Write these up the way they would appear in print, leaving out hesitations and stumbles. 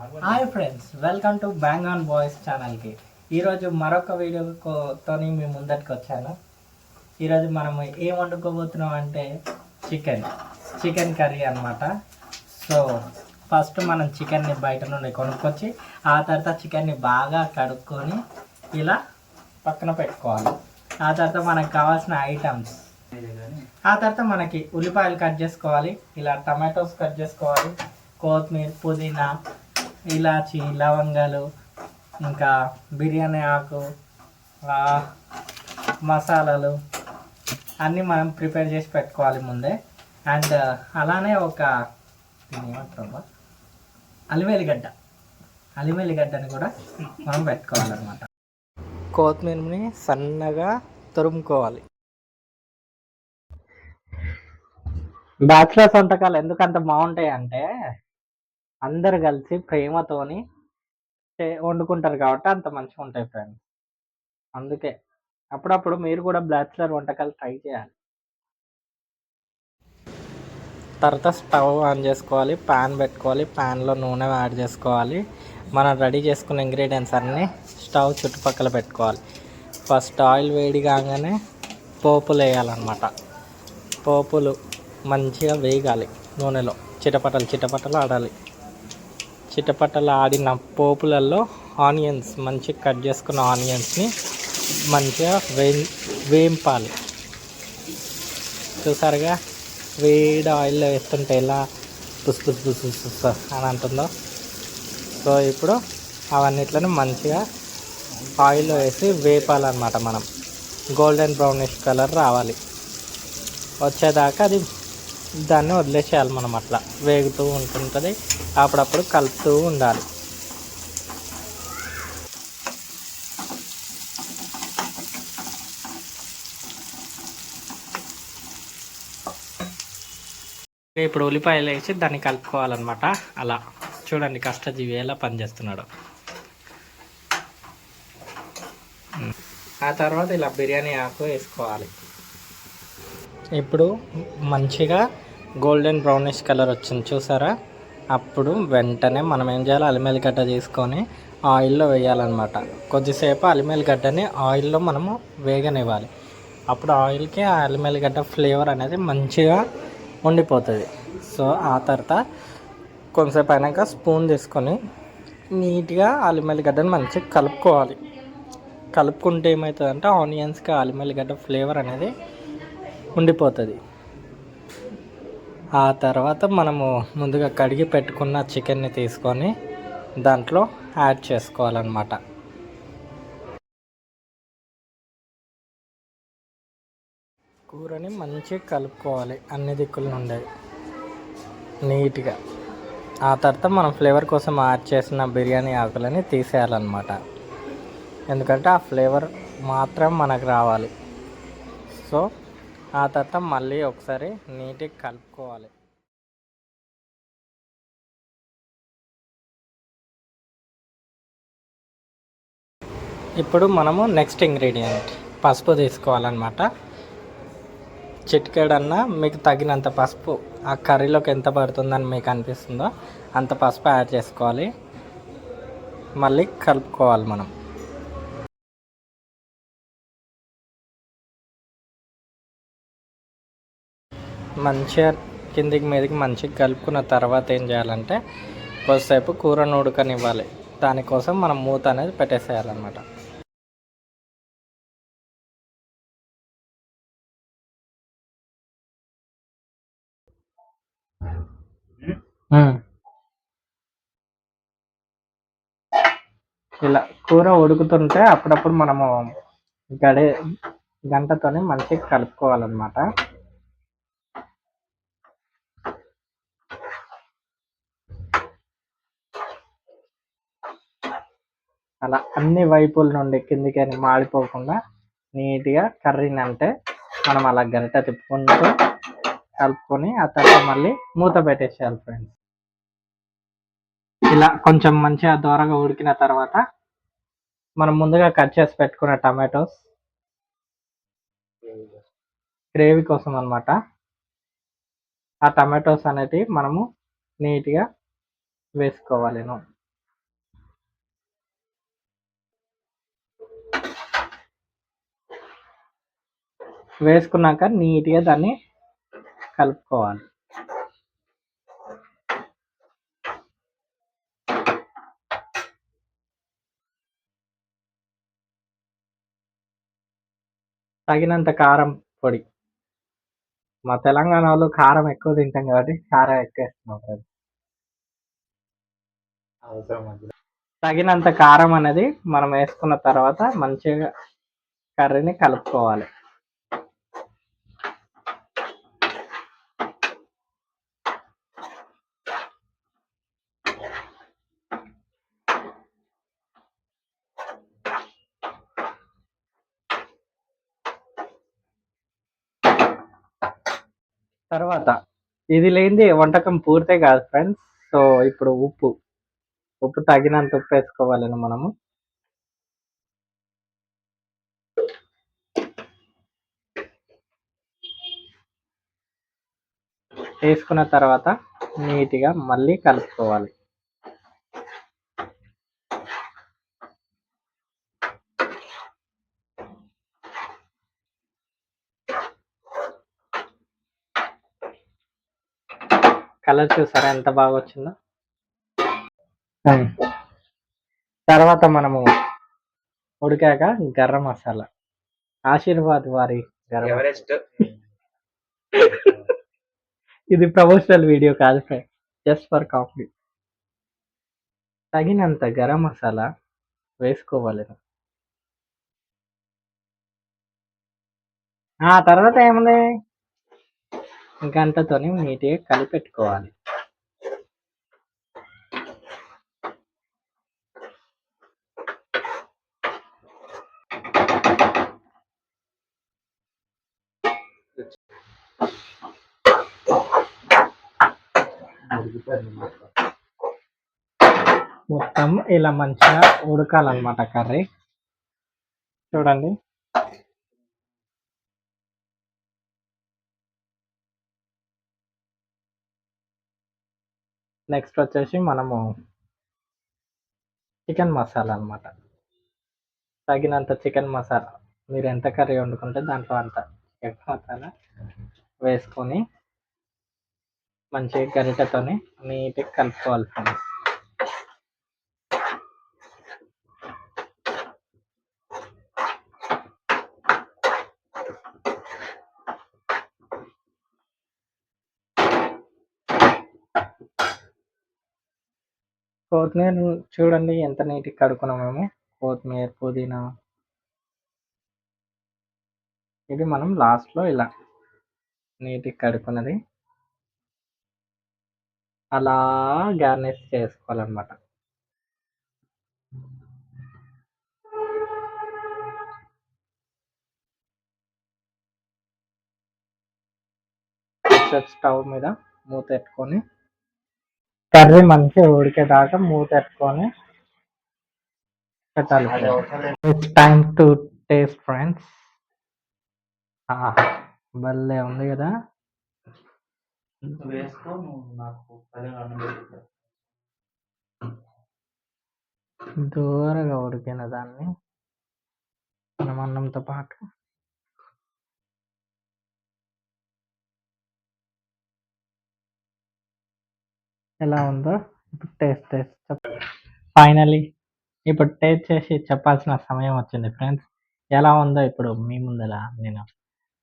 Hi friends, welcome to bang on boys ఛానల్కి. ఈరోజు మరొక వీడియోతో మీ ముందటికి వచ్చాను. ఈరోజు మనం ఏం వండుకోబోతున్నాం అంటే చికెన్ కర్రీ అనమాట. సో ఫస్ట్ మనం చికెన్ని బయట నుండి కొనుక్కొచ్చి ఆ తర్వాత చికెన్ని బాగా కడుక్కొని ఇలా పక్కన పెట్టుకోవాలి. ఆ తర్వాత మనకు కావాల్సిన ఐటమ్స్, ఆ తర్వాత మనకి ఉల్లిపాయలు కట్ చేసుకోవాలి, ఇలా టమాటోస్ కట్ చేసుకోవాలి, కొత్తిమీర, పుదీనా, ఇలాచి, లవంగాలు, ఇంకా బిర్యానీ ఆకు, మసాలాలు అన్నీ మనం ప్రిపేర్ చేసి పెట్టుకోవాలి ముందే. అండ్ అలానే ఒక ఏమంటారు అల్లిమెల్లిగడ్డని కూడా మనం పెట్టుకోవాలన్నమాట. కొత్తిమీరని సన్నగా తురుముకోవాలి. బ్యాచిలర్స్ వంటకాలు ఎందుకంత బాగుంటాయి అంటే అందరు కలిసి ప్రేమతోని వండుకుంటారు కాబట్టి అంత మంచిగా ఉంటాయి ఫ్రెండ్స్. అందుకే అప్పుడప్పుడు మీరు కూడా బ్యాచిలర్ వంటకాలు ట్రై చేయాలి. తర్వాత స్టవ్ ఆన్ చేసుకోవాలి, ప్యాన్ పెట్టుకోవాలి, ప్యాన్లో నూనె యాడ్ చేసుకోవాలి. మనం రెడీ చేసుకున్న ఇంగ్రీడియంట్స్ అన్నీ స్టవ్ చుట్టుపక్కల పెట్టుకోవాలి. ఫస్ట్ ఆయిల్ వేడి కాగానే పోపులు వేయాలన్నమాట. పోపులు మంచిగా వేగాలి నూనెలో, చిటపటలు ఆడాలి. చిటపటలు ఆడిన పోపులలో ఆనియన్స్, మంచిగా కట్ చేసుకున్న ఆనియన్స్ని మంచిగా వేయింపాలి. చూసారుగా వేడి ఆయిల్లో వేస్తుంటే ఎలా పుస్ పుస్ పుస్ పుస్ అని అంటుందో. సో ఇప్పుడు అవన్నిట్లను మంచిగా ఆయిల్లో వేసి వేపాలన్నమాట. మనం గోల్డెన్ బ్రౌనిష్ కలర్ రావాలి, వచ్చేదాకా దాన్ని వదిలేసేయాలి. మనం అట్లా వేగుతూ ఉంటుంటుంది, అప్పుడప్పుడు కలుపుతూ ఉండాలి. ఇప్పుడు ఉల్లిపాయలు వేసి దాన్ని కలుపుకోవాలన్నమాట. అలా చూడండి కష్టజీవి ఎలా పనిచేస్తున్నాడు. ఆ తర్వాత ఇలా బిర్యానీ ఆకు వేసుకోవాలి. ఇప్పుడు మంచిగా గోల్డెన్ బ్రౌనిష్ కలర్ వచ్చింది చూసారా. అప్పుడు వెంటనే మనం ఏం చేయాలి, అల్లిమెల్లిగడ్డ తీసుకొని ఆయిల్లో వేయాలన్నమాట. కొద్దిసేపు అల్లిమెల్లిగడ్డని ఆయిల్లో మనము వేగనివ్వాలి. అప్పుడు ఆయిల్కి ఆ అల్లిమెల్లిగడ్డ ఫ్లేవర్ అనేది మంచిగా ఉండిపోతుంది. సో ఆ తర్వాత కొంతసేపు అయినాక స్పూన్ తీసుకొని నీట్గా అల్లిమెల్లిగడ్డని మంచిగా కలుపుకోవాలి. కలుపుకుంటే ఏమవుతుందంటే ఆనియన్స్కి అల్లిమెల్లిగడ్డ ఫ్లేవర్ అనేది ఉండిపోతుంది. ఆ తర్వాత మనము ముందుగా కడిగి పెట్టుకున్న చికెన్ని తీసుకొని దాంట్లో యాడ్ చేసుకోవాలన్నమాట. కూరని మంచిగా కలుపుకోవాలి అన్ని దిక్కుల నుండి నీట్గా. ఆ తర్వాత మనం ఫ్లేవర్ కోసం యాడ్ చేసిన బిర్యానీ ఆకులని తీసేయాలన్నమాట. ఎందుకంటే ఆ ఫ్లేవర్ మాత్రం మనకు రావాలి. సో ఆ తర్వాత మళ్ళీ ఒకసారి నీట్గా కలుపుకోవాలి. ఇప్పుడు మనము నెక్స్ట్ ఇంగ్రీడియంట్ పసుపు తీసుకోవాలన్నమాట. చిటికెడన్నా మీకు తగినంత పసుపు, ఆ కర్రీలోకి ఎంత పడుతుందని మీకు అనిపిస్తుందో అంత పసుపు యాడ్ చేసుకోవాలి. మళ్ళీ కలుపుకోవాలి. మనం మంచిగా కిందికి మీదకి మంచిగా కలుపుకున్న తర్వాత ఏం చేయాలంటే కొద్దిసేపు కూరను ఉడకనివ్వాలి. దానికోసం మనం మూత అనేది పెట్టేసేయాలన్నమాట. ఇలా కూర ఉడుకుతుంటే అప్పుడప్పుడు మనము గంటతోనే మంచిగా కలుపుకోవాలన్నమాట. అలా అన్ని వైపుల నుండి కిందికి మాడిపోకుండా నీట్గా కర్రీని అంటే మనం అలా గరిట తిప్పుకుంటూ కలుపుకొని ఆ తర్వాత మళ్ళీ మూత పెట్టేసేయాలి ఫ్రెండ్స్. ఇలా కొంచెం మంచిగా దూరంగా ఉడికిన తర్వాత మనం ముందుగా కట్ చేసి పెట్టుకున్న టమాటోస్ గ్రేవీ కోసం అన్నమాట. ఆ టమాటోస్ అనేది మనము నీట్గా వేసుకోవాలి. వేసుకున్నాక నీట్గా దాన్ని కలుపుకోవాలి. తగినంత కారం పొడి. మా తెలంగాణ వాళ్ళు కారం ఎక్కువ తింటాం కాబట్టి కారం ఎక్కువ వేస్తున్నాం ఫ్రెండ్స్. తగినంత కారం అనేది మనం వేసుకున్న తర్వాత మంచిగా కర్రీని కలుపుకోవాలి. తర్వాత ఇది లేనిది వంటకం పూర్తే కాదు ఫ్రెండ్స్. సో ఇప్పుడు ఉప్పు తగినంత ఉప్పు వేసుకోవాలని మనము. వేసుకున్న తర్వాత నీట్గా మళ్ళీ కలుపుకోవాలి. కలర్ చూసారా ఎంత బాగా వచ్చిందో. తర్వాత మనము ఉడికాక గరం మసాలా, ఆశీర్వాద్ వారి గరం ఇది ప్రమోషనల్ వీడియో కాదు ఫ్రెండ్స్, జస్ట్ ఫర్ కాఫీ. తగినంత గరం మసాలా వేసుకోవాలి. ఆ తర్వాత ఏముంది, గంటతోని నీట్గా కలిపెట్టుకోవాలి. మొత్తం ఇలా మంచిగా ఉడకాలన్నమాట కర్రీ. చూడండి. నెక్స్ట్ వచ్చేసి మనము చికెన్ మసాలా అన్నమాట. తగినంత చికెన్ మసాలా, మీరు ఎంత కర్రీ వండుకుంటే దాంట్లో అంత చికెన్ మసాలా వేసుకొని మంచిగా గరిటెతోని నీట్గా కలుపుకోవాలి ఫ్రెండ్స్. కొత్తిమీర చూడండి ఎంత నీట్గా కడుక్కున్నాం మేము. కొత్తిమీర, పుదీనా, ఇది మనం లాస్ట్లో ఇలా నీట్గా కడుక్కున్నది అలా గార్నిష్ చేసుకోవాలన్నమాట. స్టవ్ మీద మూత పెట్టుకొని కర్రీ మంచిగా ఉడికేదాకా మూత పెట్టుకొని పెట్టాలి. It's time to taste friends. భలే ఉంది కదా. దూరగా ఉడికిన దాన్ని మనం అన్నంతో పాటు ఎలా ఉందో ఇప్పుడు టేస్ట్ ఫైనలీ ఇప్పుడు టేస్ట్ చేసి చెప్పాల్సిన సమయం వచ్చింది ఫ్రెండ్స్. ఎలా ఉందో ఇప్పుడు మీ ముందర నేను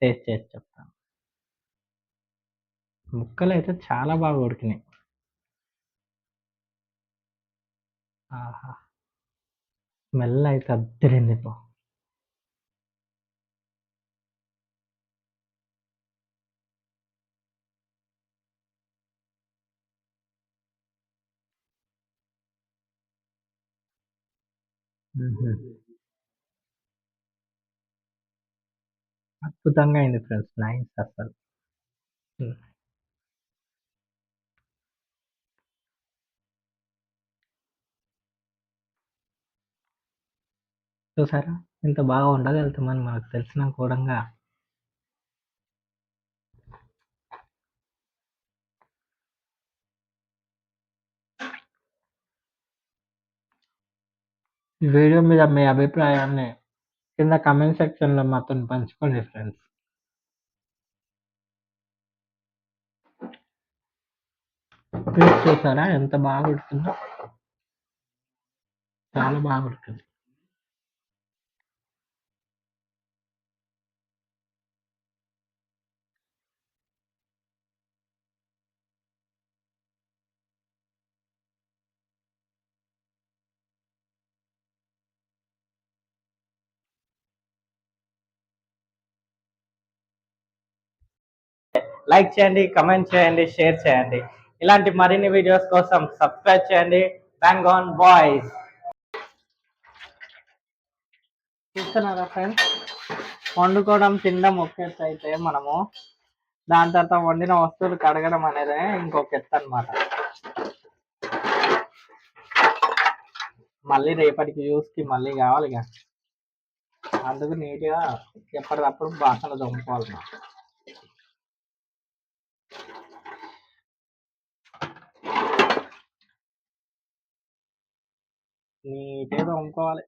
టేస్ట్ చేసి చెప్తాను. ముక్కలు అయితే చాలా బాగా ఉడికినాయి. ఆహా, స్మెల్ అయితే అద్దరింది పో. అద్భుతంగా అయింది ఫ్రెండ్స్, నైస్ అసలు. చూసారా ఇంత బాగా ఉండగలుగుతామని మనకు తెలిసిన కూడా. ఈ వీడియో మీద మీ అభిప్రాయాన్ని కింద కామెంట్ సెక్షన్లో మాతో పంచుకోండి ఫ్రెండ్స్. పీస్ చూసారా ఎంత బాగా ఉడుకుందో, చాలా బాగా ఉడుకుంది. లైక్ చేయండి, కమెంట్ చేయండి, షేర్ చేయండి. ఇలాంటి మరిన్ని వీడియోస్ కోసం సబ్స్క్రైబ్ చేయండి. Bang on boys. చూస్తున్నారా ఫ్రెండ్స్, వండుకోవడం తినడం ఒక ఎత్తు అయితే మనము దాని తర్వాత వండిన వస్తువులు కడగడం అనేది ఇంకొక ఎత్తు అనమాట. మళ్ళీ రేపటికి యూస్కి మళ్ళీ కావాలి ఇక, అందుకు నీట్గా ఎప్పటికప్పుడు బాసనలు తోముకోవాలి మనం. నీట్గా తోముకోవాలి.